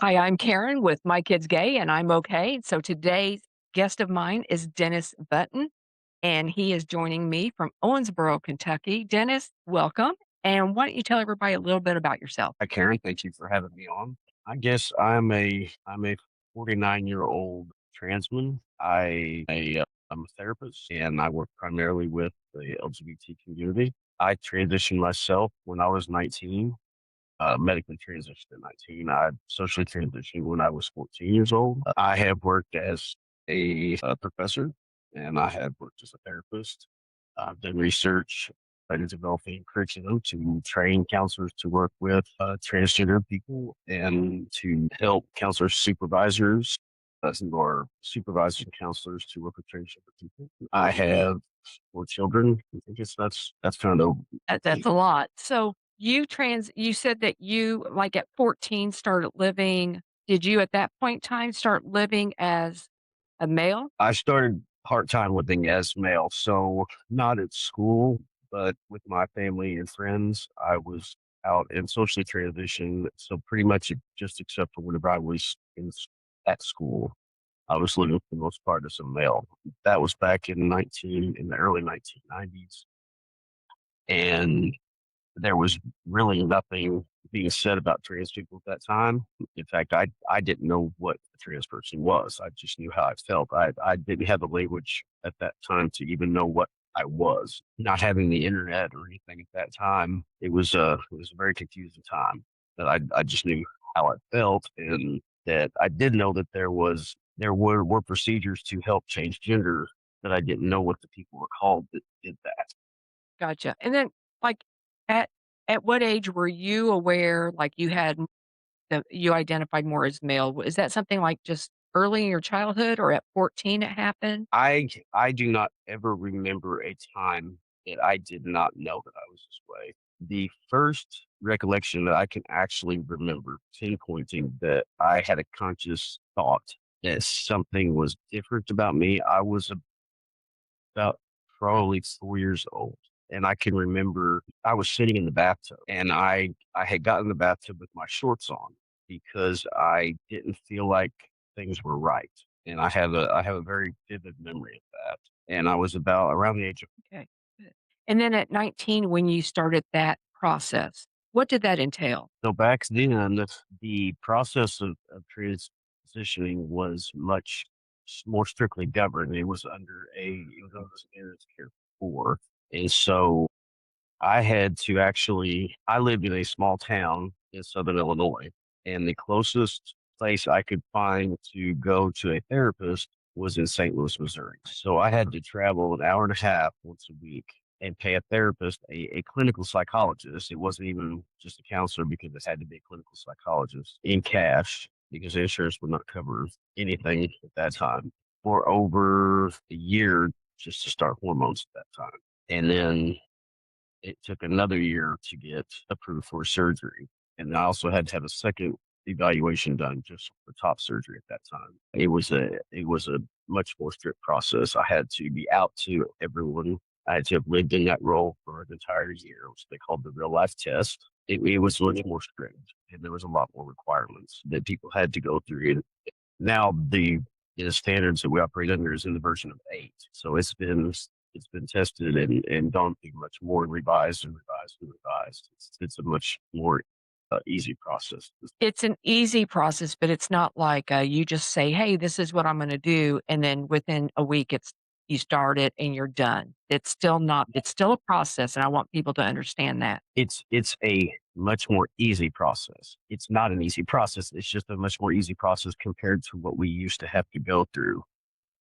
Hi, I'm Karen with My Kids Gay, and I'm okay. So today's guest of mine is Dennis Bunton, and he is joining me from Owensboro, Kentucky. Dennis, welcome. And why don't you tell everybody a little bit about yourself? Hi, Karen. Thank you for having me on. I guess I'm a 49-year-old trans man. I'm a therapist and I work primarily with the LGBT community. I transitioned myself when I was 19, medically transitioned at 19. I socially transitioned when I was 14 years old. I have worked as a professor and I have worked as a therapist. I've done research and developing curriculum to train counselors to work with transgender people and to help counselors supervisors or supervisors and counselors to work with transgender people. I have 4 children. I guess that's kind of That's a lot. So you said that you, like at 14, started living. Did you at that point in time start living as a male? I started part-time living as male, so not at school, but with my family and friends, I was out and socially transitioned. So pretty much just except for whenever I was at school, I was living for the most part as a male. That was back in the early 1990s, and there was really nothing being said about trans people at that time. In fact, I didn't know what a trans person was. I just knew how I felt. I didn't have the language at that time to even know what I was. Not having the internet or anything at that time, it was a very confusing time. That I just knew how I felt, and that I did know that were procedures to help change gender. That I didn't know what the people were called that did that. Gotcha. And then, like, at at what age were you aware, like, you identified more as male? Is that something like just early in your childhood or at 14 it happened? I do not ever remember a time that I did not know that I was this way. The first recollection that I can actually remember pinpointing that I had a conscious thought that something was different about me, I was about probably 4 years old. And I can remember I was sitting in the bathtub and I had gotten in the bathtub with my shorts on because I didn't feel like things were right. And I have a very vivid memory of that. And I was about around the age of Okay, good. And then at 19, when you started that process, what did that entail? so back then the process of transitioning was much more strictly governed. It was under the Standards of Care 4. And so I lived in a small town in Southern Illinois, and the closest place I could find to go to a therapist was in St. Louis, Missouri. So I had to travel an hour and a half once a week and pay a therapist, a clinical psychologist. It wasn't even just a counselor because it had to be a clinical psychologist in cash because insurance would not cover anything at that time for over a year just to start hormones at that time. And then it took another year to get approved for surgery. And I also had to have a second evaluation done just for top surgery at that time. It was a much more strict process. I had to be out to everyone. I had to have lived in that role for an entire year, which they called the real life test. It was much more strict, and there was a lot more requirements that people had to go through. And now the standards that we operate under is in the version of 8. So it's been tested and gone through much more and revised and revised and revised. It's a much more easy process. It's an easy process, but it's not like, you just say, "Hey, this is what I'm gonna do," and then within a week, you start it and you're done. It's still a process, and I want people to understand that. It's a much more easy process. It's not an easy process. It's just a much more easy process compared to what we used to have to go through.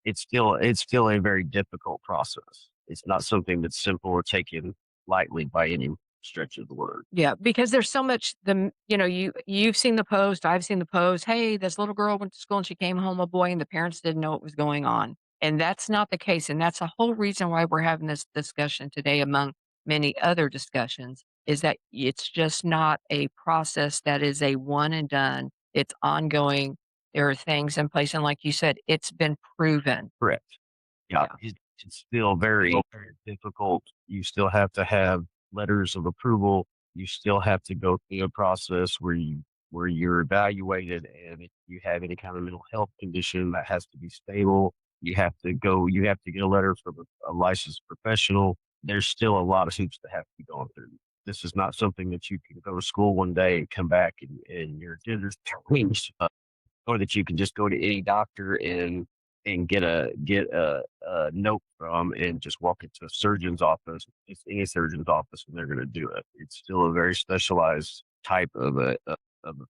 It's still a very difficult process. It's not something that's simple or taken lightly by any stretch of the word. Yeah, because there's so much you've seen the post, I've seen the post, "Hey, this little girl went to school and she came home a boy and the parents didn't know what was going on." And that's not the case, and that's the whole reason why we're having this discussion today among many other discussions, is that it's just not a process that is a one and done. It's ongoing. There are things in place, and like you said, it's been proven. Correct. Yeah, Yeah. it's still very difficult. You still have to have letters of approval. You still have to go through a process where you're evaluated, and if you have any kind of mental health condition that has to be stable, you have to get a letter from a licensed professional. There's still a lot of hoops that have to be gone through. This is not something that you can go to school one day and come back and your gender's changed, or that you can just go to any doctor and get a note from and just walk into a surgeon's office. It's any surgeon's office, and they're going to do it. It's still a very specialized type of a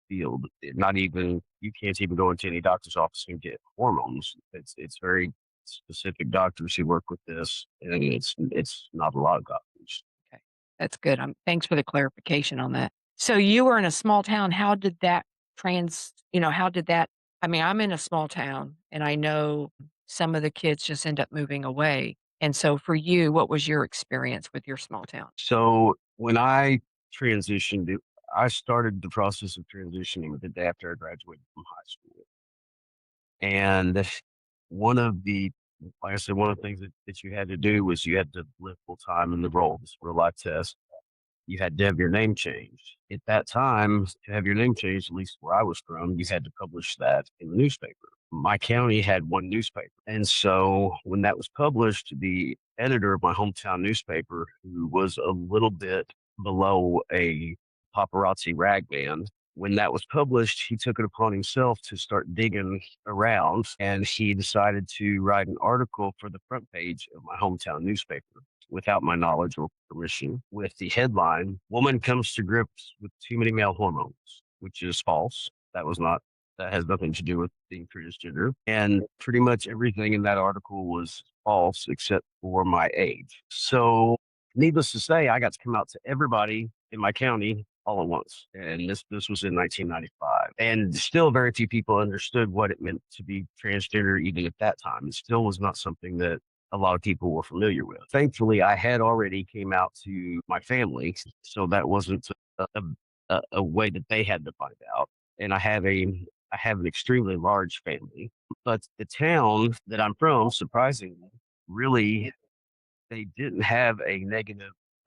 field. Not even you can't even go into any doctor's office and get hormones. It's very specific doctors who work with this, and it's not a lot of doctors. Okay. That's good. Thanks for the clarification on that. So you were in a small town. How did that how did that I mean, I'm in a small town and I know some of the kids just end up moving away. And so for you, what was your experience with your small town? So when I transitioned, I started the process of transitioning the day after I graduated from high school. And one of the, like I said, one of the things that you had to do was you had to live full time in the role. This real life test. You had to have your name changed. At that time, to have your name changed, at least where I was from, you had to publish that in the newspaper. My county had one newspaper. And so when that was published, the editor of my hometown newspaper, who was a little bit below a paparazzi rag band, when that was published, he took it upon himself to start digging around, and he decided to write an article for the front page of my hometown newspaper without my knowledge or permission, with the headline, Woman Comes to Grips with Too Many Male Hormones, which is false. That has nothing to do with being transgender. And pretty much everything in that article was false except for my age. So, needless to say, I got to come out to everybody in my county all at once. And this was in 1995. And still very few people understood what it meant to be transgender even at that time. It still was not something that a lot of people were familiar with. Thankfully, I had already came out to my family, so that wasn't a way that they had to find out. And I have an extremely large family, but the town that I'm from, surprisingly, really they didn't have a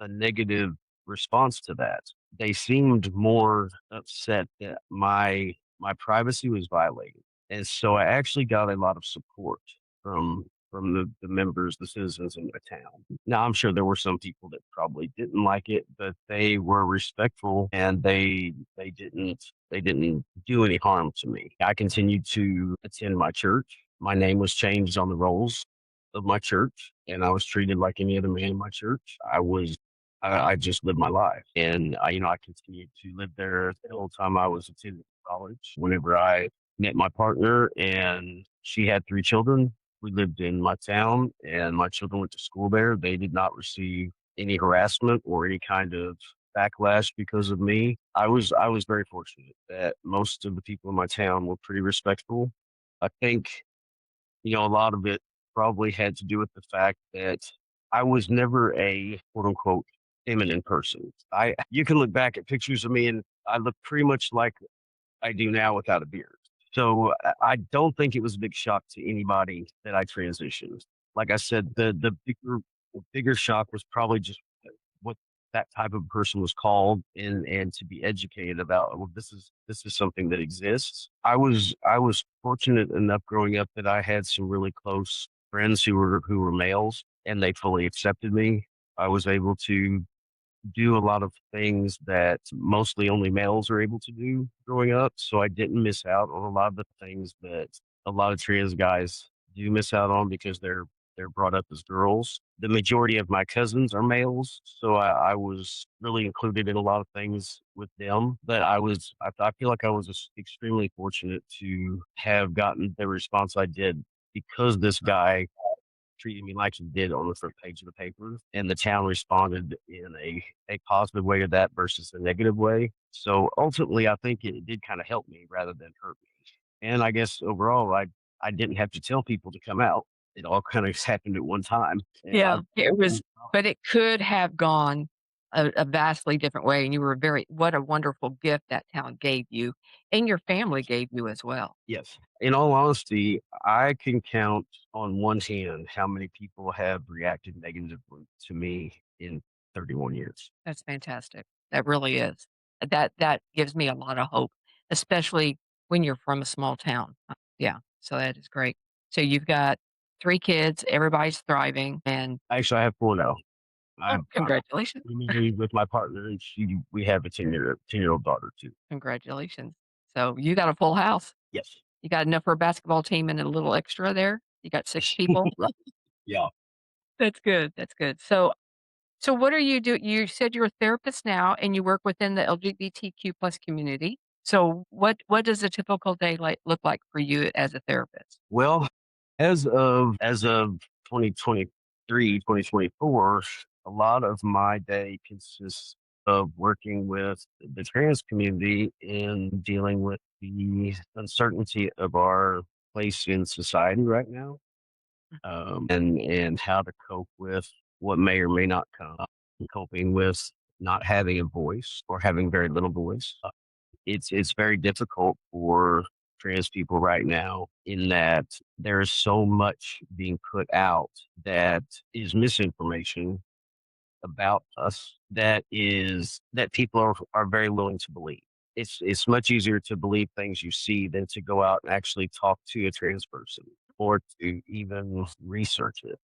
negative response to that. They seemed more upset that my privacy was violated. And so I actually got a lot of support from the members, the citizens in the town. Now I'm sure there were some people that probably didn't like it, but they were respectful and they didn't do any harm to me. I continued to attend my church. My name was changed on the rolls of my church, and I was treated like any other man in my church. I just lived my life, and I continued to live there the whole time I was attending college. Whenever I met my partner, and she had 3 children, we lived in my town, and my children went to school there. They did not receive any harassment or any kind of backlash because of me. I was very fortunate that most of the people in my town were pretty respectful. I think a lot of it probably had to do with the fact that I was never a quote unquote feminine person. You can look back at pictures of me and I look pretty much like I do now without a beard. So I don't think it was a big shock to anybody that I transitioned. Like I said, the bigger shock was probably just what that type of person was called, and to be educated about, well, this is something that exists. I was fortunate enough growing up that I had some really close friends who were males, and they fully accepted me. I was able to do a lot of things that mostly only males are able to do growing up. So I didn't miss out on a lot of the things that a lot of trans guys do miss out on because they're brought up as girls. The majority of my cousins are males, so I was really included in a lot of things with them. But I feel like I was extremely fortunate to have gotten the response I did because this guy treated me like he did on the front page of the paper. And the town responded in a positive way to that versus a negative way. So ultimately, I think it did kind of help me rather than hurt me. And I guess overall, I didn't have to tell people to come out. It all kind of happened at one time. And I Yeah, it was but it could have gone a vastly different way, and you were very what a wonderful gift that town gave you, and your family gave you as well. yes, in all honesty, I can count on one hand how many people have reacted negatively to me in 31 years. That's fantastic. That really is. That gives me a lot of hope especially when you're from a small town. Yeah, so that is great. So you've got 3 kids, everybody's thriving, and Actually, I have 4 now. oh, I'm congratulations. remarried with my partner, and we have a 10-year-old daughter too. Congratulations. So you got a full house. Yes. You got enough for a basketball team and a little extra there? You got 6 people? Right. Yeah. That's good, that's good. So what are you do you said you're a therapist now and you work within the LGBTQ plus community. So what does a typical day look like for you as a therapist? Well, as of 2023, 2024, a lot of my day consists of working with the trans community in dealing with the uncertainty of our place in society right now, Mm, and how to cope with what may or may not come. Coping with not having a voice or having very little voice. It's very difficult for trans people right now in that there is so much being put out that is misinformation about us that people are very willing to believe. It's much easier to believe things you see than to go out and actually talk to a trans person or to even research it.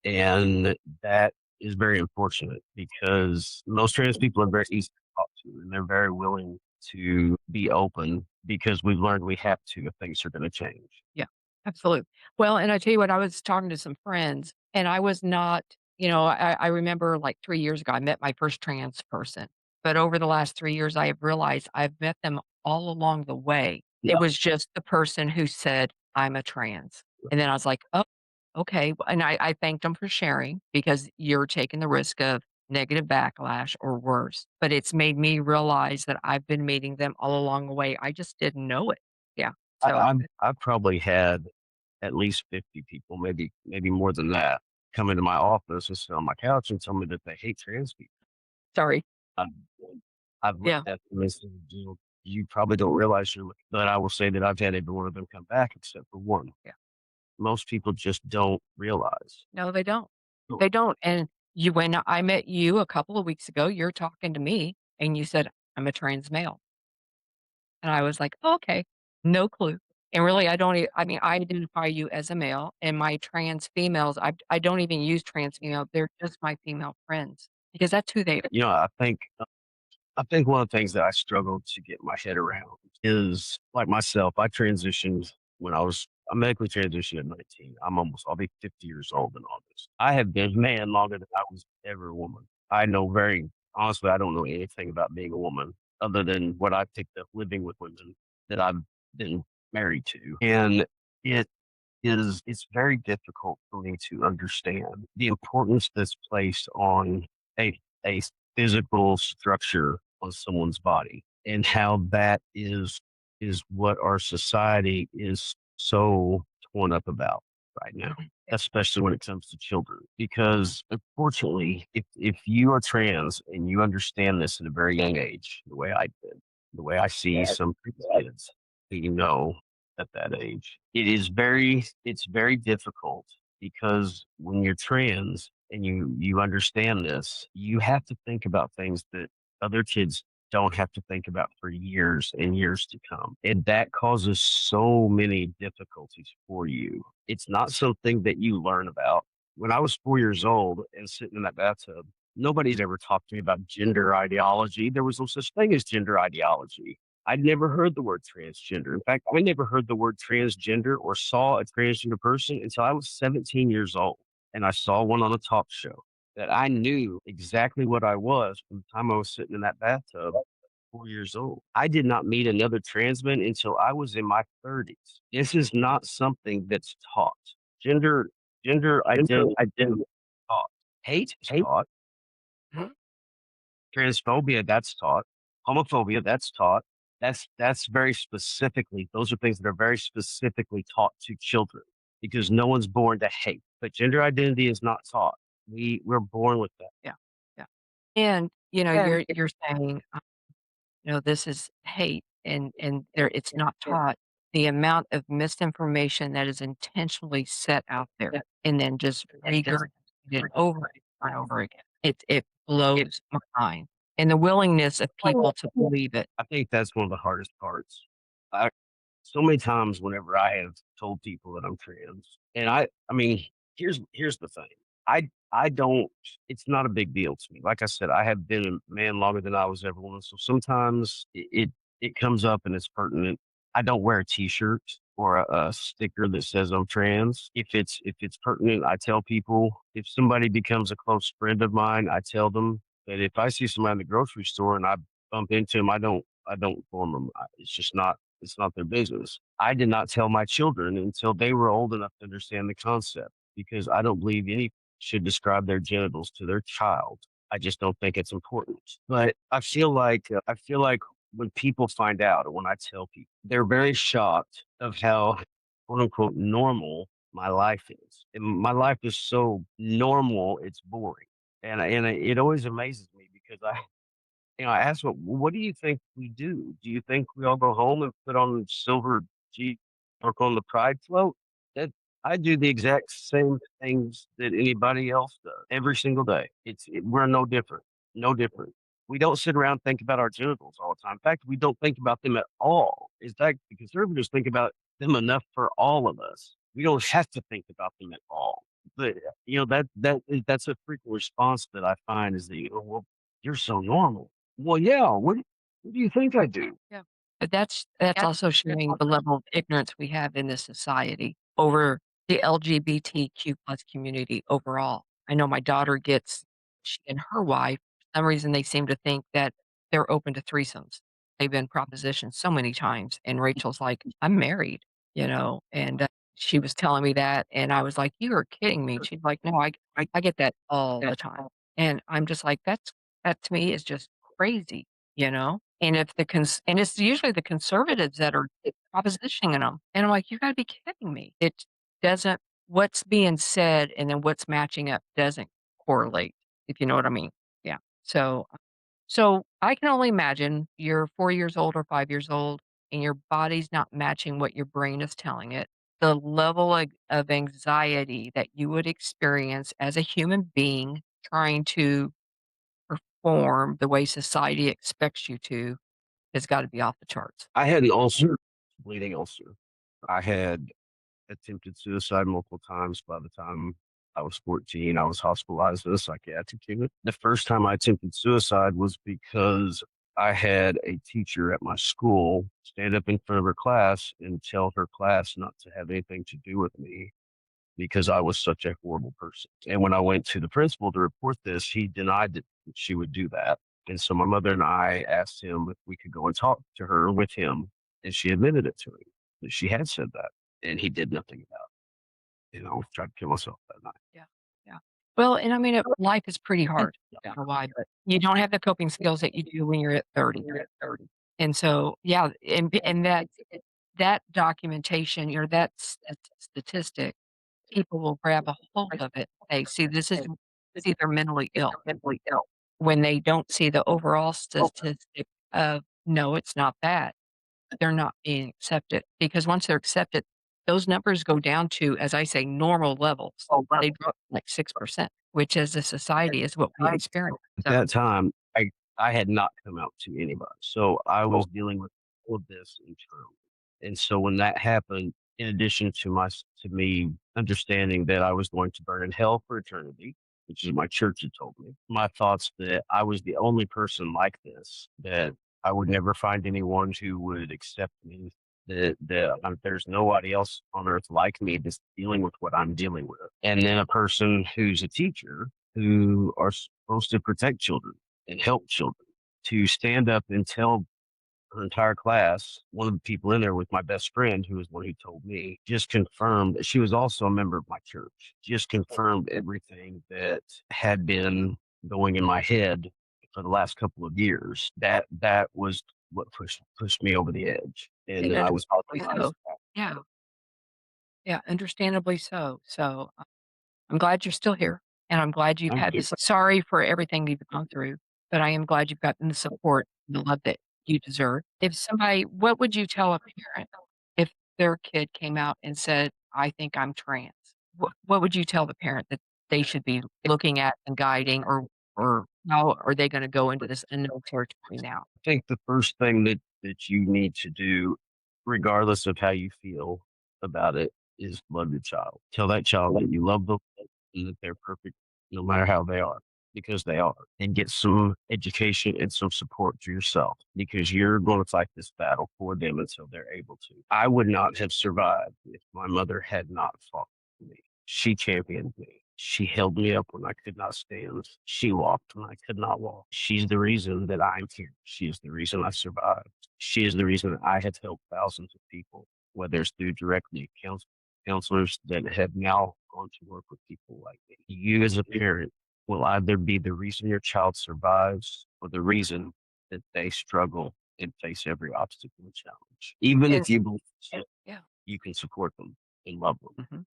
And that is very unfortunate because most trans people are very easy to talk to and they're very willing to be open because we've learned we have to if things are going to change. yeah, absolutely. Well, and I tell you what, I was talking to some friends and I was not, I remember like 3 years ago, I met my first trans person. But over the last 3 years, I have realized I've met them all along the way. Yeah. It was just the person who said, I'm a trans. And then I was like, oh, okay. And I thanked them for sharing because you're taking the risk of negative backlash or worse. But it's made me realize that I've been meeting them all along the way. I just didn't know it. Yeah. So I've probably had at least 50 people, maybe more than that, come into my office and sit on my couch and tell me that they hate trans people. sorry. I've, I've Yeah. looked at them and said, you probably don't realize but I will say that I've had every one of them come back except for one. Yeah. Most people just don't realize. No, they don't. They don't. And when I met you a couple of weeks ago, you're talking to me and you said, I'm a trans male. And I was like, "Oh, okay. No clue." And really, I mean, I identify you as a male and my trans females, I don't even use trans female. They're just my female friends because that's who they are. You know, I think one of the things that I struggled to get my head around is like myself, I medically transitioned at 19. I'll be 50 years old in August. I have been a man longer than I was ever a woman. I know very honestly, I don't know anything about being a woman other than what I picked up living with women that I've been married to. And it it's very difficult for me to understand the importance that's placed on a physical structure on someone's body and how that is what our society is so torn up about right now, Mhm. especially when it comes to children. Because unfortunately, if you are trans and you understand this at a very young age, the way I did, the way I see some kids who you know at that age. It's very difficult because when you're trans and you understand this, you have to think about things that other kids don't have to think about for years and years to come. And that causes so many difficulties for you. It's not something that you learn about. When I was 4 years old and sitting in that bathtub, nobody's ever talked to me about gender ideology. There was no such thing as gender ideology. I'd never heard the word transgender. In fact, I never heard the word transgender or saw a transgender person until I was 17 years old. And I saw one on a talk show that I knew exactly what I was from the time I was sitting in that bathtub, 4 years old. I did not meet another trans man until I was in my 30s. This is not something that's taught. Gender, gender identity is taught. Hate is taught. Mhm. Transphobia, that's taught. Homophobia, that's taught. That's very specifically, those are things that are very specifically taught to children because no one's born to hate. But gender identity is not taught. We're born with that. Yeah. Yeah. And, And you're saying, this is hate and there it's not taught. The amount of misinformation that is intentionally set out there and then just regurgitated over and over again. It blows my mind. and the willingness of people to believe it. I think that's one of the hardest parts. I so many times whenever I have told people that I'm trans, and I mean, here's the thing. I don't it's not a big deal to me. Like I said, I have been a man longer than I was ever one. So sometimes it comes up and it's pertinent. I don't wear a t-shirt or a sticker that says I'm trans. If it's pertinent, I tell people. If somebody becomes a close friend of mine, I tell them that if I see somebody in the grocery store and I bump into them, I don't inform them. It's not their business. I did not tell my children until they were old enough to understand the concept because I don't believe any should describe their genitals to their child. I just don't think it's important. But I feel like when people find out or when I tell people, they're very shocked of how quote unquote normal my life is. And my life is so normal, it's boring. And it always amazes me because I asked, what do you think we do? Do you think we all go home and put on silver G work on the pride float? That I do the exact same things that anybody else does every single day. We're no different. No different. We don't sit around and think about our genitals all the time. In fact, we don't think about them at all. In fact, the conservatives think about them enough for all of us. We don't have to think about them at all. But that's a frequent response that I find is that well, you're so normal. Well, yeah. What do you think I do? Yeah. But that's also showing the level of ignorance we have in this society over the LGBTQ plus community overall. I know my daughter gets she and her wife, for some reason they seem to think that they're open to threesomes. They've been propositioned so many times, and Rachel's like, "I'm married," and she was telling me that, and I was like, "You are kidding me." She's like, "No, I get that all the time." And I'm just like, that to me is just crazy, you know? And if and it's usually the conservatives that are propositioning them, and I'm like, "You gotta be kidding me." It doesn't what's being said and then what's matching up doesn't correlate, if you know what I mean. Yeah. So I can only imagine you're 4 years old or 5 years old, and your body's not matching what your brain is telling it. The level of anxiety that you would experience as a human being trying to perform the way society expects you to has gotta be off the charts. I had an ulcer, bleeding ulcer. I had attempted suicide multiple times by the time I was 14. I was hospitalized in a psychiatric unit. The first time I attempted suicide was because I had a teacher at my school stand up in front of her class and tell her class not to have anything to do with me because I was such a horrible person. And when I went to the principal to report this, he denied that she would do that. And so my mother and I asked him if we could go and talk to her with him. And she admitted it to him that she had said that. And he did nothing about it. Tried to kill myself that night. Yeah, yeah. Well, and I mean, life is pretty hard. I Yeah. don't know why, but you don't have the coping skills that you do when you're at 30. And so, yeah, and that documentation or that statistic, people will grab a hold of it. They see see they're mentally ill when they don't see the overall statistic of, "No, it's not that." They're not being accepted because once they're accepted, those numbers go down to, as I say, normal levels. They drop like 6%, which as a society is what we experience. At So that time, I had not come out to anybody, so I was dealing with all of this internally. And so when that happened, in addition to me understanding that I was going to burn in hell for eternity, which is what my church had told me, my thoughts that I was the only person like this, that I would never find anyone who would accept me, that there's nobody else on earth like me that's dealing with what I'm dealing with. And then a person who's a teacher who are supposed to protect children and help children to stand up and tell her entire class. One of the people in there was my best friend, who was the one who told me, just confirmed that she was also a member of my church, just confirmed everything that had been going in my head for the last couple of years. That was what pushed me over the edge. And and then I was understandably hospitalized. so. Yeah, yeah, understandably so. So I'm glad you're still here, and I'm glad you've Thank had you. this sorry for everything you've gone through, but I am glad you've gotten the support and the love that you deserve. If somebody what would you tell a parent if their kid came out and said, "I think I'm trans?" What would you tell the parent that they should be looking at and guiding or how are they gonna go into this unknown territory now? I think the first thing that you need to do, regardless of how you feel about it, is love your child. Tell that child that you love them and that they're perfect no matter how they are, because they are. And get some education and some support for yourself because you're going to fight this battle for them until they're able to. I would not have survived if my mother had not fought for me. She championed me. She held me up when I could not stand. She walked when I could not walk. She's the reason that I'm here. She is the reason I survived. She is the reason that I have helped thousands of people, whether it's through directly counselors that have now gone to work with people like me. You, as a parent, will either be the reason your child survives or the reason that they struggle and face every obstacle and challenge. Even And if you believe yeah. you can support them and love them. Mhm.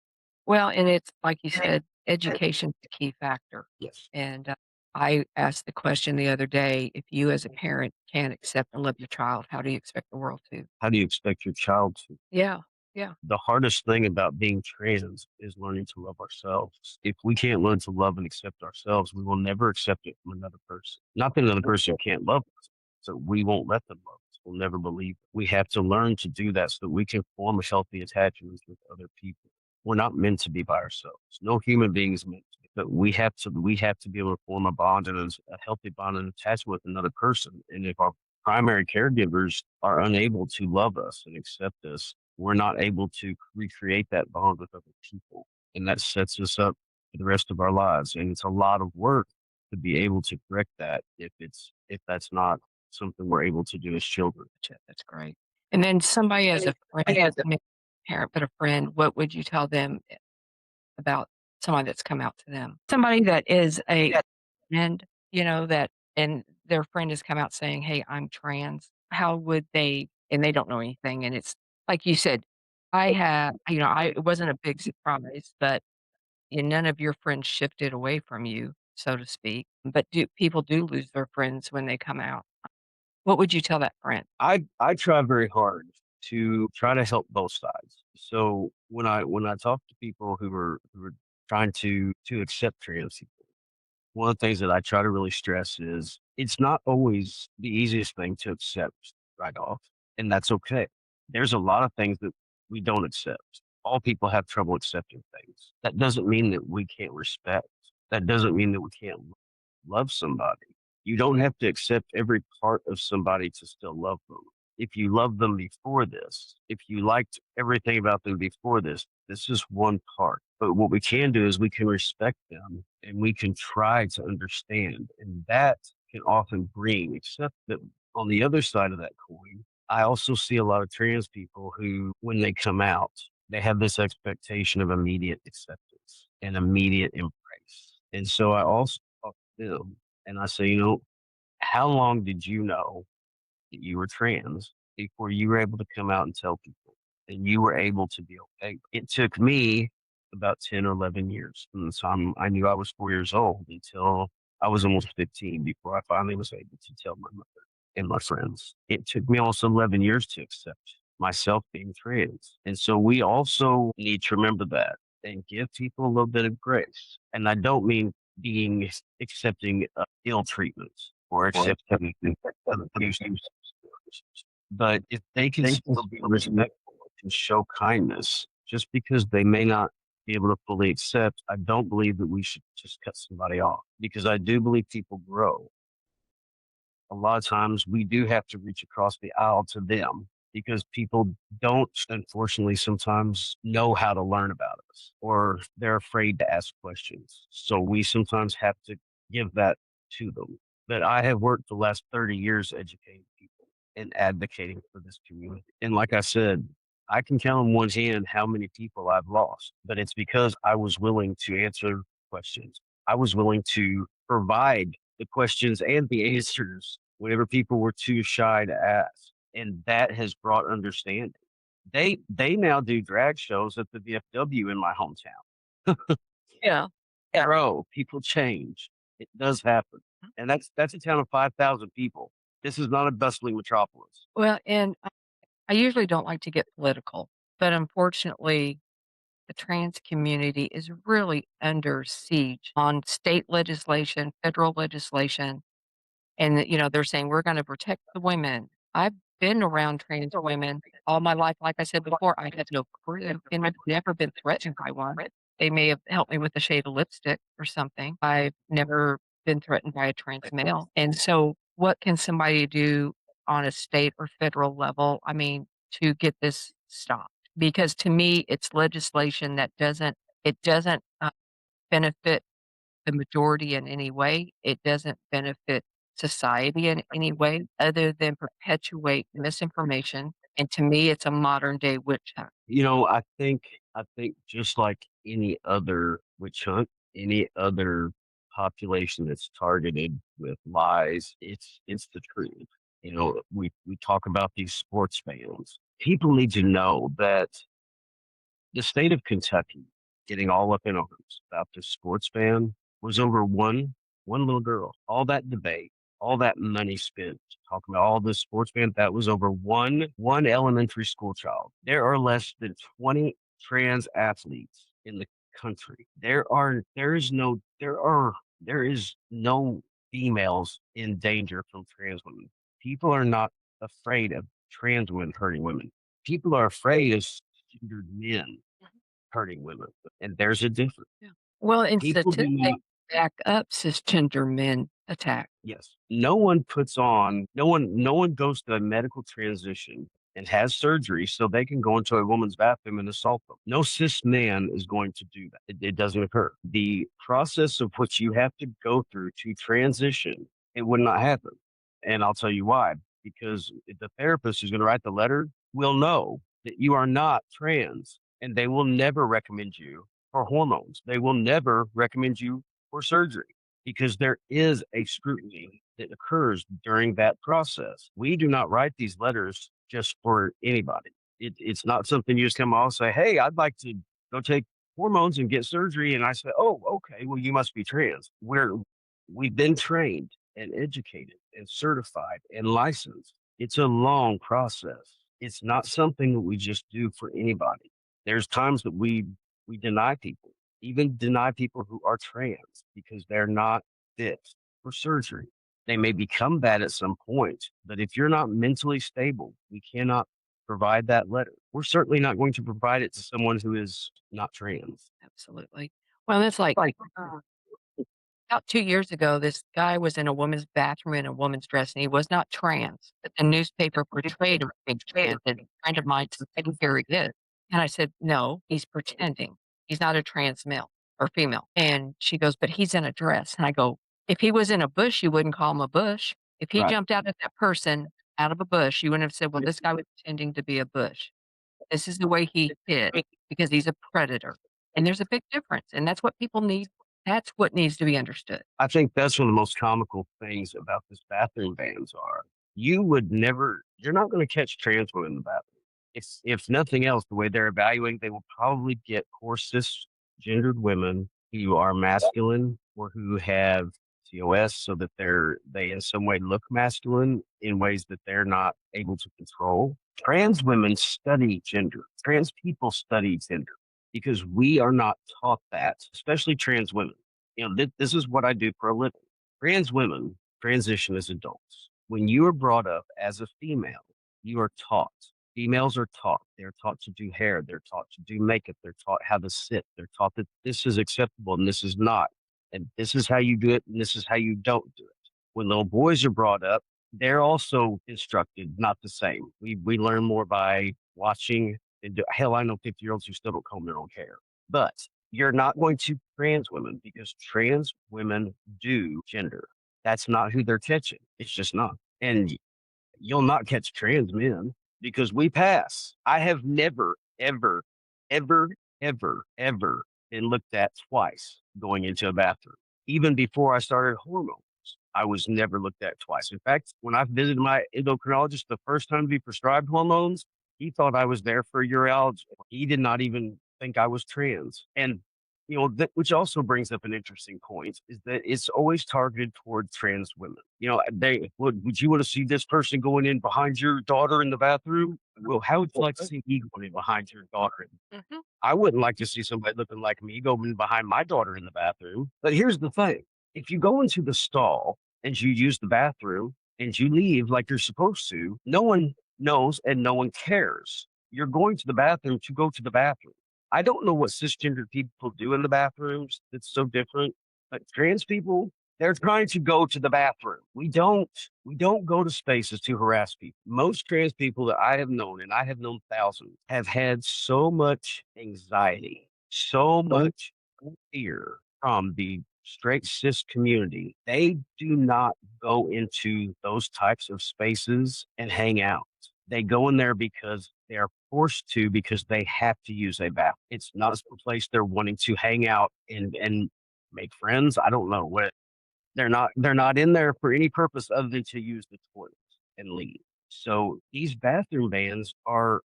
Well, and it's like you said, education's the key factor. Yes. And, I asked the question the other day, if you as a parent can't accept and love your child, how do you expect the world to? How do you expect your child to? Yeah, yeah. The hardest thing about being trans is learning to love ourselves. If we can't learn to love and accept ourselves, we will never accept it from another person. Not that another person can't love us, so we won't let them love us. We'll never believe it. We have to learn to do that so that we can form healthy attachments with other people. We're not meant to be by ourselves. No human being is meant to be. But we have to be able to form a bond and a healthy bond and attachment with another person. And if our primary caregivers are unable to love us and accept us, we're not able to recreate that bond with other people. And that sets us up for the rest of our lives. And it's a lot of work to be able to correct that if that's not something we're able to do as children. That's great. And then somebody as a friend, maybe parent, but a friend, what would you tell them about somebody that's come out to them? Somebody that is a friend, that and their friend has come out saying, "Hey, I'm trans." How would they and they don't know anything, and it's like you said, it wasn't a big surprise, but none of your friends shifted away from you, so to speak, but do people do lose their friends when they come out. What would you tell that friend? I try very hard to try to help both sides. So when I talk to people who are trying to accept trans people, one of the things that I try to really stress is it's not always the easiest thing to accept right off, and that's okay. There's a lot of things that we don't accept. All people have trouble accepting things. That doesn't mean that we can't respect. That doesn't mean that we can't love somebody. You don't have to accept every part of somebody to still love them. If you loved them before this, if you liked everything about them before this is one part. But what we can do is we can respect them and we can try to understand. And that can often bring, except that on the other side of that coin, I also see a lot of trans people who, when they come out, they have this expectation of immediate acceptance and immediate embrace. And so I also talk to them and I say, how long did you know that you were trans before you were able to come out and tell people and you were able to be okay? It took me about 10 or 11 years from the time I knew I was 4 years old until I was almost 15 before I finally was able to tell my mother and my friends. It took me almost 11 years to accept myself being trans. And so we also need to remember that and give people a little bit of grace. And I don't mean being accepting ill treatment or accepting abuse. But if they can still be respectful and show kindness, just because they may not be able to fully accept, I don't believe that we should just cut somebody off because I do believe people grow. A lot of times we do have to reach across the aisle to them because people don't, unfortunately, sometimes know how to learn about us or they're afraid to ask questions. So we sometimes have to give that to them. But I have worked the last 30 years educating people and advocating for this community. And like I said, I can count on one hand how many people I've lost, but it's because I was willing to answer questions. I was willing to provide the questions and the answers whenever people were too shy to ask. And that has brought understanding. They now do drag shows at the VFW in my hometown. Yeah. Bro, people change. It does happen. And that's a town of 5,000 people. This is not a bustling metropolis. Well, and I usually don't like to get political, but unfortunately the trans community is really under siege on state legislation, federal legislation, and that, they're saying, "We're gonna protect the women." I've been around trans women all my life, like I said before, I had no clue, and I've never been threatened by one. They may have helped me with the shade of lipstick or something. I've never been threatened by a trans male, and so what can somebody do on a state or federal level, I mean, to get this stopped? Because to me, it's legislation that doesn't benefit the majority in any way. It doesn't benefit society in any way other than perpetuate misinformation, and to me, it's a modern day witch hunt. I think just like any other witch hunt, any other population that's targeted with lies, it's the truth. We talk about these sports fans. People need to know that the state of Kentucky getting all up in arms about this sports ban was over one little girl. All that debate, all that money spent talking about all this sports ban, that was over one elementary school child. There are less than 20 trans athletes in the country. There is no females in danger from trans women. People are not afraid of trans women hurting women. People are afraid of gendered men hurting women, and there's a difference. Yeah. Well, and People do statistics not. back up cisgender men attack. Yes. No one goes to a medical transition and has surgery so they can go into a woman's bathroom and assault them. No cis man is going to do that. It doesn't occur. The process of which you have to go through to transition, it would not happen. And I'll tell you why. Because the therapist who's going to write the letter will know that you are not trans, and they will never recommend you for hormones. They will never recommend you for surgery because there is a scrutiny that occurs during that process. We do not write these letters just for anybody. It's not something you just come out and say, "Hey, I'd like to go take hormones and get surgery." And I say, "Oh, okay, well, you must be trans." We've been trained and educated and certified and licensed. It's a long process. It's not something that we just do for anybody. There's times that we deny people, even deny people who are trans because they're not fit for surgery. They may become that at some point, but if you're not mentally stable, we cannot provide that letter. We're certainly not going to provide it to someone who is not trans. Absolutely. Well, it's like, about 2 years ago, this guy was in a woman's bathroom in a woman's dress, and he was not trans, but the newspaper portrayed him being trans, and a friend of mine said, "Here he is." And I said, "No, he's pretending. He's not a trans male or female." And she goes, "But he's in a dress." And I go, "If he was in a bush, you wouldn't call him a bush. If he Right. jumped out at that person out of a bush, you wouldn't have said, 'Well, this guy was pretending to be a bush.' This is the way he hid because he's a predator." And there's a big difference, and that's what needs to be understood. I think that's one of the most comical things about this bathroom bans are you're not going to catch trans women in the bathroom. If nothing else, the way they're evaluating, they will probably get core cisgendered women who are masculine or who have COS so that they in some way look masculine in ways that they're not able to control. Trans women study gender. Trans people study gender because we are not taught that, especially trans women. This is what I do for a living. Trans women transition as adults. When you are brought up as a female, you are taught. Females are taught. They're taught to do hair. They're taught to do makeup. They're taught how to sit. They're taught that this is acceptable and this is not. And this is how you do it and this is how you don't do it. When little boys are brought up, they're also instructed not the same. We learn more by watching. Hell, I know 50-year-olds who still don't comb their own hair. But you're not going to trans women because trans women do gender. That's not who they're catching. It's just not. And you'll not catch trans men because we pass. I have never, ever, ever, ever been looked at twice going into a bathroom. Even before I started hormones, I was never looked at twice. In fact, when I visited my endocrinologist the first time to be prescribed hormones, he thought I was there for urology. He did not even think I was trans. And which also brings up an interesting point is that it's always targeted toward trans women. Would you want to see this person going in behind your daughter in the bathroom? Well, how would you like to see me going in behind your daughter? Mhm. I wouldn't like to see somebody looking like me going behind my daughter in the bathroom. But here's the thing. If you go into the stall and you use the bathroom and you leave like you're supposed to, no one knows and no one cares. You're going to the bathroom to go to the bathroom. I don't know what cisgender people do in the bathrooms that's so different, but trans people, they're trying to go to the bathroom. We don't go to spaces to harass people. Most trans people that I have known, and I have known thousands, have had so much anxiety, so much fear from the straight cis community. They do not go into those types of spaces and hang out. They go in there because they are forced to because they have to use a bath. It's not a place they're wanting to hang out and make friends. I don't know what they're not in there for any purpose other than to use the toilet and leave. So these bathroom bans are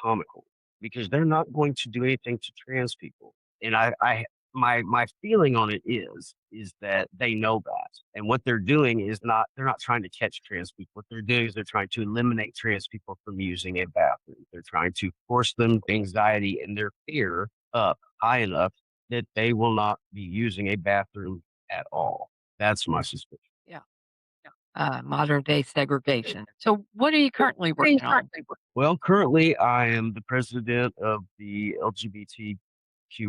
comical because they're not going to do anything to trans people. And my feeling on it is that they know that. And what they're doing is they're not trying to catch trans people. What they're doing is they're trying to eliminate trans people from using a bathroom. They're trying to force them anxiety and their fear up high enough that they will not be using a bathroom at all. That's my suspicion. Yeah. Modern day segregation. So what are you currently working on? Well, currently, I am the president of the LGBTQ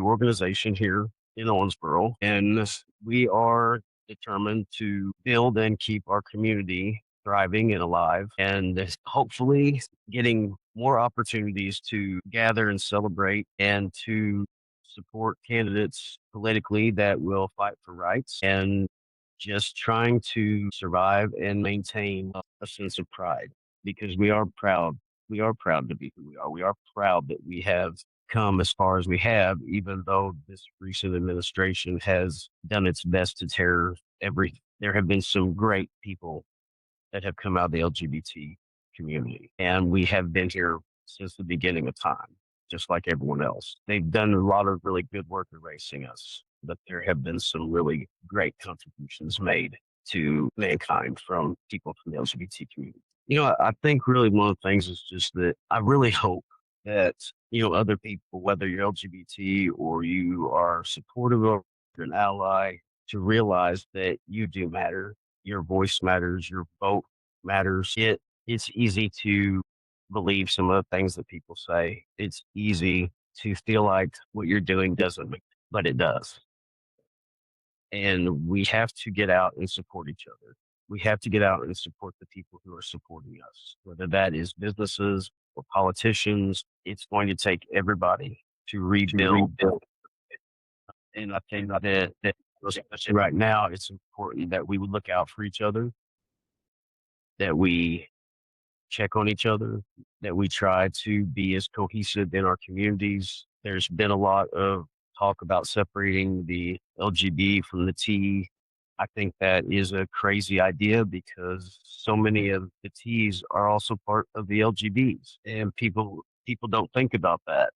organization here in Owensboro, and we are determined to build and keep our community thriving and alive, and hopefully getting more opportunities to gather and celebrate and to support candidates politically that will fight for rights and just trying to survive and maintain a sense of pride because we are proud to be who we are. We are proud that we have come as far as we have, even though this recent administration has done its best to tear every. There have been some great people that have come out of the LGBT community, and we have been here since the beginning of time, just like everyone else. They've done a lot of really good work erasing us, but there have been some really great contributions made to mankind from people from the LGBT community. I think really one of the things is just that I really hope that, other people, whether you're LGBT or you are supportive of you're an ally, to realize that you do matter. Your voice matters, your vote matters. It's easy to believe some of the things that people say. It's easy to feel like what you're doing doesn't, but it does. And we have to get out and support each other. We have to get out and support the people who are supporting us, whether that is businesses or politicians. It's going to take everybody to rebuild. And I think that especially right now, it's important that we would look out for each other, that we check on each other, that we try to be as cohesive in our communities. There's been a lot of talk about separating the LGB from the T. I think that is a crazy idea because so many of the T's are also part of the LGBs, and people don't think about that.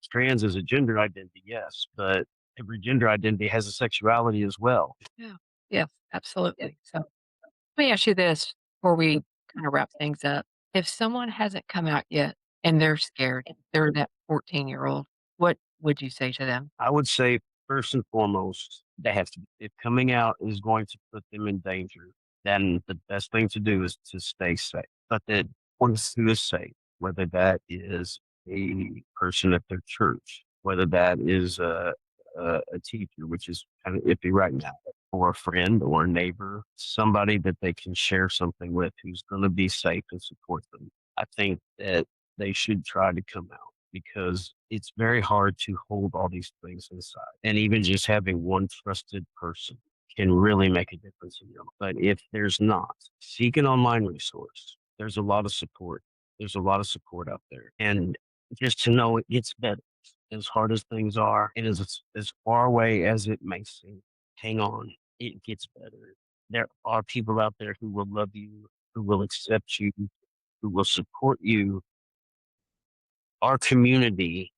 Trans is a gender identity, yes, but every gender identity has a sexuality as well. Yeah. Yes, absolutely. So let me ask you this before we kind of wrap things up. If someone hasn't come out yet and they're scared, they're that 14-year-old, what would you say to them? I would say first and foremost, they have to. If coming out is going to put them in danger, then the best thing to do is to stay safe. But that once who is safe, whether that is a person at their church, whether that is a teacher, which is kind of iffy right now, or a friend or a neighbor, somebody that they can share something with who's going to be safe and support them. I think that they should try to come out because it's very hard to hold all these things inside. And even just having one trusted person can really make a difference in your life. But if there's not, seek an online resource. There's a lot of support. There's a lot of support out there. And just to know it gets better as hard as things are and as far away as it may seem. Hang on. It gets better. There are people out there who will love you, who will accept you, who will support you. Our community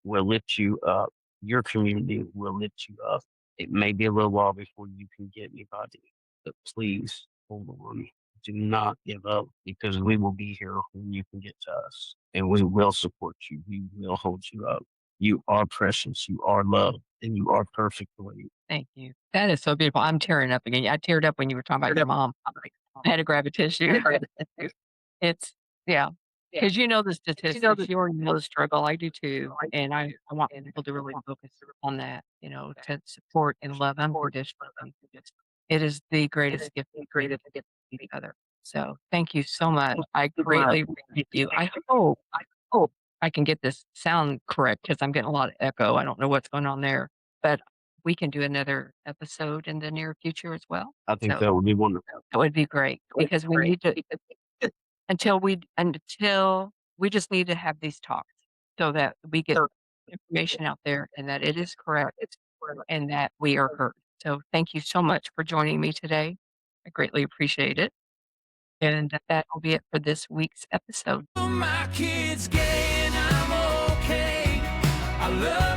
will lift you up. Your community will lift you up. It may be a little while before you can get anybody, but please hold on. Do not give up because we will be here when you can get to us and we will support you. We will hold you up. You are precious. You are loved and you are perfect the way you Thank you. That is so beautiful. I'm tearing up again. I teared up when you were talking about your mom. I had to grab a tissue. It's yeah, because you know the statistics, you already know the struggle, I do too, and I want people to really focus on that, to support and love unconditionally. It is the greatest gift we can give each other. So, thank you so much. I greatly appreciate you. I hope I can get this sound correct because 'cause I'm getting a lot of echo. I don't know what's going on there, but we can do another episode in the near future as well. I think So, that would be wonderful. that would be great because we need to until we just need to have these talks so that we get information out there and that it is correct and that we are heard. So thank you so much for joining me today. I greatly appreciate it. And that will be it for this week's episode. My kid's gay and I'm okay. I love